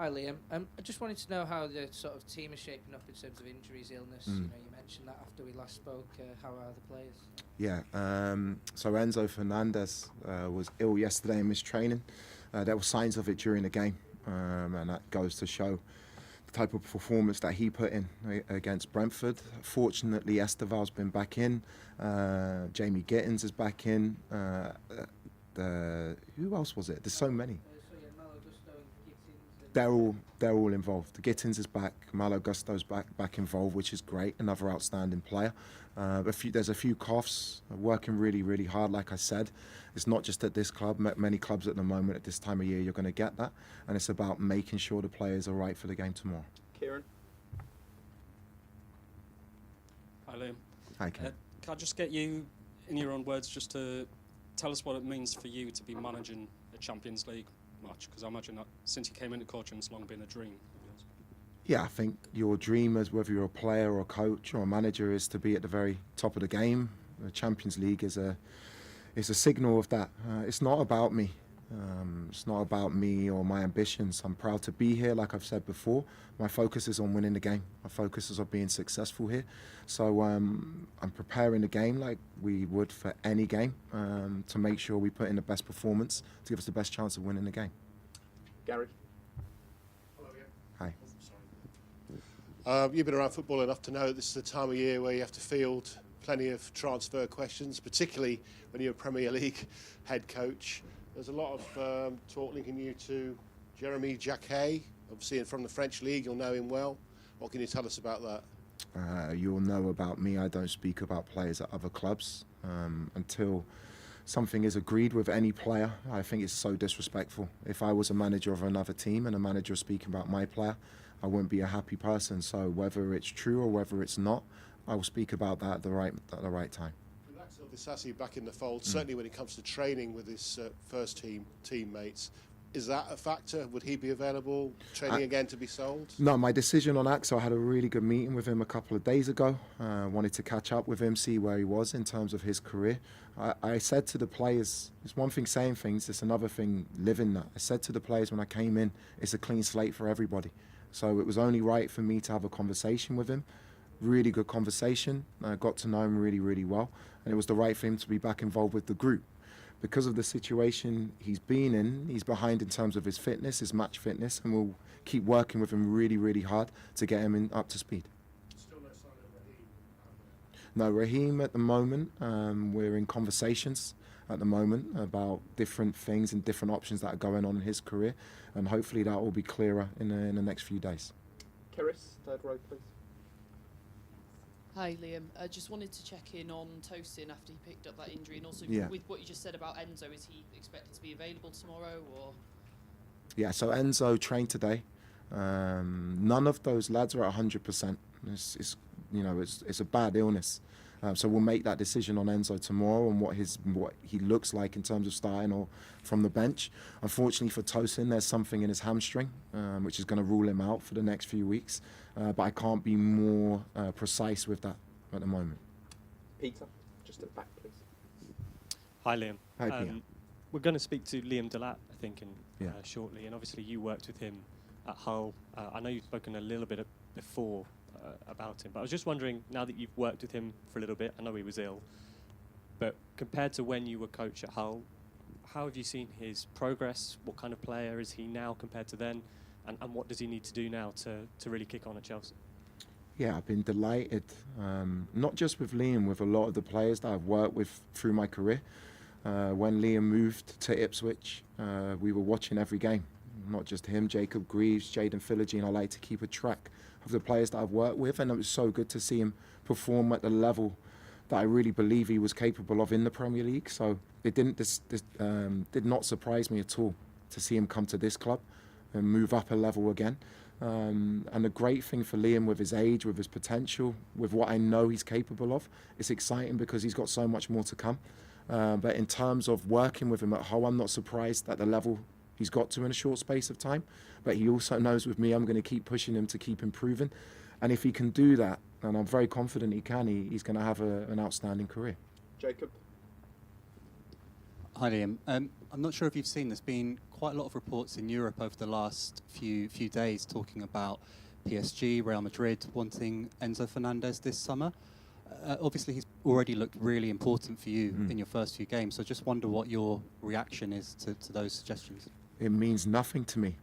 Hi Liam. I just wanted to know how the sort of team is shaping up in terms of injuries, illness. You mentioned that after we last spoke. How are the players? Yeah, so Enzo Fernandez was ill yesterday in his training. There were signs of it during the game, and that goes to show the type of performance that he put in against Brentford. Fortunately, Esteval's been back in. Jamie Gittins is back in. Who else was it? There's so many. They're all involved. Gittins is back. Malo Gusto's back involved, which is great. Another outstanding player. There's a few coughs. Working really hard. Like I said, it's not just at this club. Many clubs at the moment at this time of year, you're going to get that, and it's about making sure the players are right for the game tomorrow. Kieran. Hi Liam. Hi Kieran. Can I just get you, in your own words, just to tell us what it means for you to be managing a Champions League match? Because I imagine that since you came into coaching, it's long been a dream. Yeah, I think your dream, as whether you're a player or a coach or a manager, is to be at the very top of the game. The Champions League is a signal of that. It's not about me. It's not about me or my ambitions. I'm proud to be here, like I've said before. My focus is on winning the game. My focus is on being successful here. So I'm preparing the game like we would for any game to make sure we put in the best performance to give us the best chance of winning the game. Gary. Hello again. Hi. You've been around football enough to know that this is the time of year where you have to field plenty of transfer questions, particularly when you're a Premier League head coach. There's a lot of talk linking you to Jeremy Jackie, obviously from the French League. You'll know him well. What can you tell us about that? You'll know about me. I don't speak about players at other clubs until something is agreed with any player. I think it's so disrespectful. If I was a manager of another team and a manager speaking about my player, I wouldn't be a happy person. So whether it's true or whether it's not, I will speak about that at the right time. Disasi back in the fold, certainly when it comes to training with his first team teammates. Is that a factor? Would he be available training again to be sold? No, my decision on Axel, I had a really good meeting with him a couple of days ago. Wanted to catch up with him, see where he was in terms of his career. I said to the players, it's one thing saying things, it's another thing living that. I said to the players when I came in, it's a clean slate for everybody. So it was only right for me to have a conversation with him. Really good conversation. I got to know him really well, and it was the right for him to be back involved with the group. Because of the situation he's been in, he's behind in terms of his fitness, his match fitness, and we'll keep working with him really hard to get him up to speed. Still no sign of Raheem? No, Raheem at the moment, we're in conversations at the moment about different things and different options that are going on in his career, and hopefully that will be clearer in the next few days. Kiris, third row, please. Hi Liam, I just wanted to check in on Tosin after he picked up that injury, and also with what you just said about Enzo, is he expected to be available tomorrow or? Yeah, so Enzo trained today. None of those lads are at 100%. It's a bad illness. So we'll make that decision on Enzo tomorrow and what he looks like in terms of starting or from the bench. Unfortunately for Tosin, there's something in his hamstring, which is going to rule him out for the next few weeks. But I can't be more precise with that at the moment. Peter, just at back, please. Hi Liam. Hi Peter. We're going to speak to Liam Delat, I think, shortly. And obviously you worked with him at Hull. I know you've spoken a little bit before about him, but I was just wondering, now that you've worked with him for a little bit, I know he was ill, but compared to when you were coach at Hull, how have you seen his progress? What kind of player is he now compared to then? And what does he need to do now to really kick on at Chelsea? Yeah, I've been delighted, not just with Liam, with a lot of the players that I've worked with through my career. When Liam moved to Ipswich, we were watching every game. Not just him, Jacob Greaves, Jayden Philogene. I like to keep a track of the players that I've worked with, and it was so good to see him perform at the level that I really believe he was capable of in the Premier League. So it did not surprise me at all to see him come to this club and move up a level again. And the great thing for Liam, with his age, with his potential, with what I know he's capable of, it's exciting because he's got so much more to come. But in terms of working with him at Hull, I'm not surprised at the level he's got to in a short space of time. But he also knows with me, I'm going to keep pushing him to keep improving. And if he can do that, and I'm very confident he can, he's going to have an outstanding career. Jacob. Hi Liam. I'm not sure if you've seen, there's been quite a lot of reports in Europe over the last few days talking about PSG, Real Madrid wanting Enzo Fernandez this summer. Obviously, he's already looked really important for you in your first few games, so just wonder what your reaction is to those suggestions. It means nothing to me.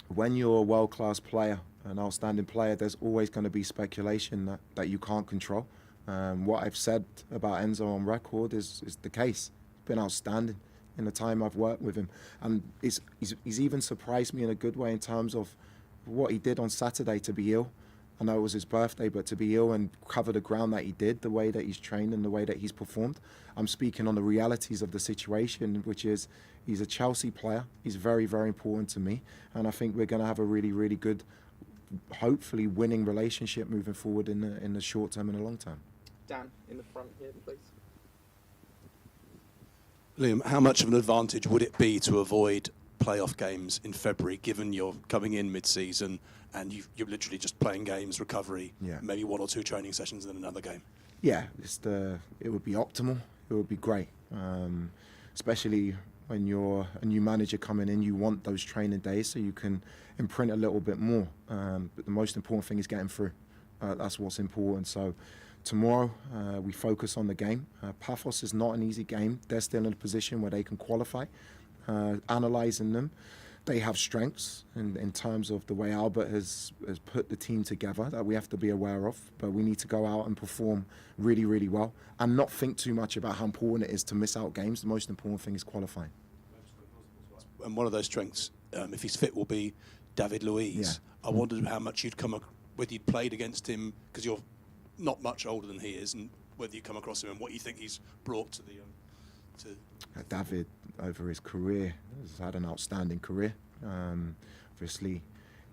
When you're a world-class player, an outstanding player, there's always going to be speculation that you can't control. What I've said about Enzo on record is the case. He's been outstanding in the time I've worked with him. And he's even surprised me in a good way in terms of what he did on Saturday to be ill. I know it was his birthday, but to be ill and cover the ground that he did, the way that he's trained and the way that he's performed. I'm speaking on the realities of the situation, which is he's a Chelsea player. He's very, very important to me. And I think we're going to have a really, really good, hopefully winning relationship moving forward in the short term and the long term. Dan, in the front here, please. Liam, how much of an advantage would it be to avoid playoff games in February, given you're coming in mid-season and you're literally just playing games, recovery, maybe 1 or 2 training sessions and then another game? Yeah, it would be optimal. It would be great, especially when you're a new manager coming in. You want those training days so you can imprint a little bit more. But the most important thing is getting through. That's what's important. So tomorrow we focus on the game. Paphos is not an easy game. They're still in a position where they can qualify. Analysing them, they have strengths in terms of the way Albert has put the team together that we have to be aware of, but we need to go out and perform really, really well and not think too much about how important it is to miss out games. The most important thing is qualifying. And one of those strengths, if he's fit, will be David Luiz. I wondered how much whether you'd played against him, because you're not much older than he is, and whether you come across him and what you think he's brought to the... David, over his career, has had an outstanding career. Obviously,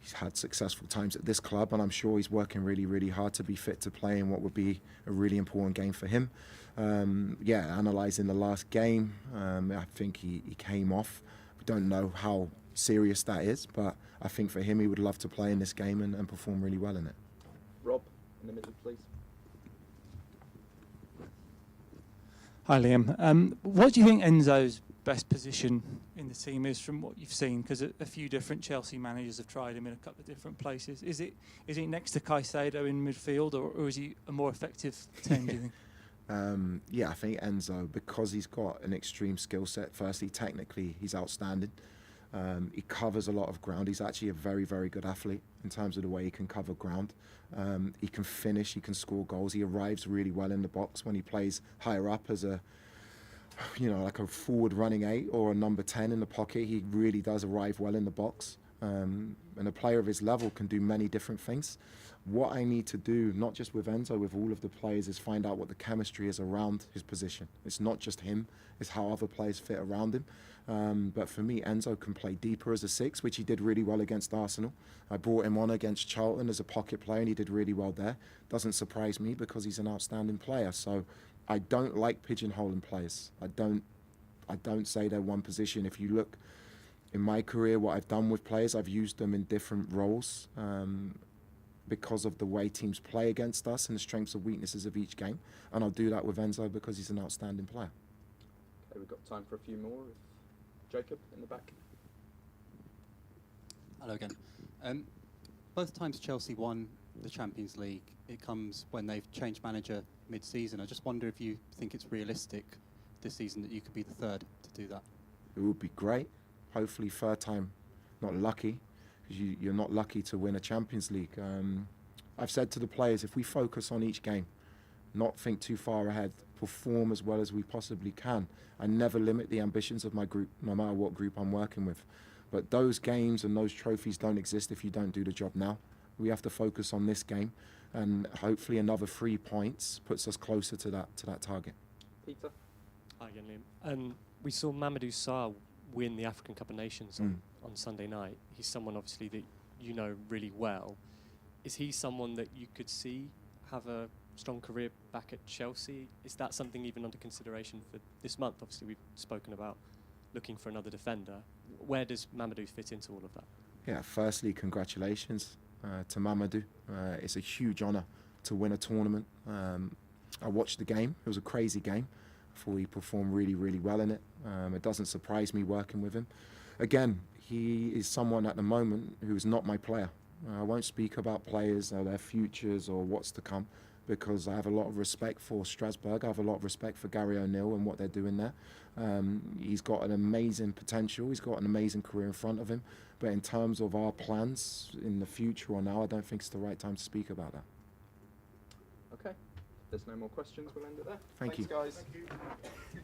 he's had successful times at this club, and I'm sure he's working really, really hard to be fit to play in what would be a really important game for him. Analysing the last game, I think he came off. We don't know how serious that is, but I think for him, he would love to play in this game and perform really well in it. Rob, in the middle, please. Hi Liam. What do you think Enzo's best position in the team is from what you've seen? Because a few different Chelsea managers have tried him in a couple of different places. Is he next to Caicedo in midfield, or is he a more effective 10, do you think? I think Enzo, because he's got an extreme skill set, firstly, technically, he's outstanding. He covers a lot of ground. He's actually a very, very good athlete in terms of the way he can cover ground. He can finish, he can score goals. He arrives really well in the box when he plays higher up as like a forward running 8 or a number 10 in the pocket. He really does arrive well in the box. And a player of his level can do many different things. What I need to do, not just with Enzo, with all of the players, is find out what the chemistry is around his position. It's not just him, it's how other players fit around him. But for me, Enzo can play deeper as a 6, which he did really well against Arsenal. I brought him on against Charlton as a pocket player, and he did really well there. Doesn't surprise me because he's an outstanding player. So I don't like pigeonholing players. I don't say they're one position. If you look in my career, what I've done with players, I've used them in different roles because of the way teams play against us and the strengths and weaknesses of each game. And I'll do that with Enzo because he's an outstanding player. Okay, we've got time for a few more. Jacob, in the back. Hello again. Both times Chelsea won the Champions League, it comes when they've changed manager mid-season. I just wonder if you think it's realistic this season that you could be the third to do that. It would be great. Hopefully third time, not lucky, because you're not lucky to win a Champions League. I've said to the players, if we focus on each game, not think too far ahead, perform as well as we possibly can. I never limit the ambitions of my group, no matter what group I'm working with. But those games and those trophies don't exist if you don't do the job now. We have to focus on this game, and hopefully another 3 points puts us closer to that target. Peter? Hi again, Liam. We saw Mamadou Sarr win the African Cup of Nations on Sunday night. He's someone obviously that you know really well. Is he someone that you could see have a strong career back at Chelsea? Is that something even under consideration for this month? Obviously we've spoken about looking for another defender. Where does Mamadou fit into all of that? Yeah, firstly, congratulations to Mamadou. It's a huge honour to win a tournament. I watched the game. It was a crazy game. I thought he performed really, really well in it. It doesn't surprise me working with him. Again, he is someone at the moment who is not my player. I won't speak about players or their futures or what's to come, because I have a lot of respect for Strasbourg. I have a lot of respect for Gary O'Neill and what they're doing there. He's got an amazing potential. He's got an amazing career in front of him. But in terms of our plans in the future or now, I don't think it's the right time to speak about that. Okay. If there's no more questions, we'll end it there. Thanks, guys. Thank you.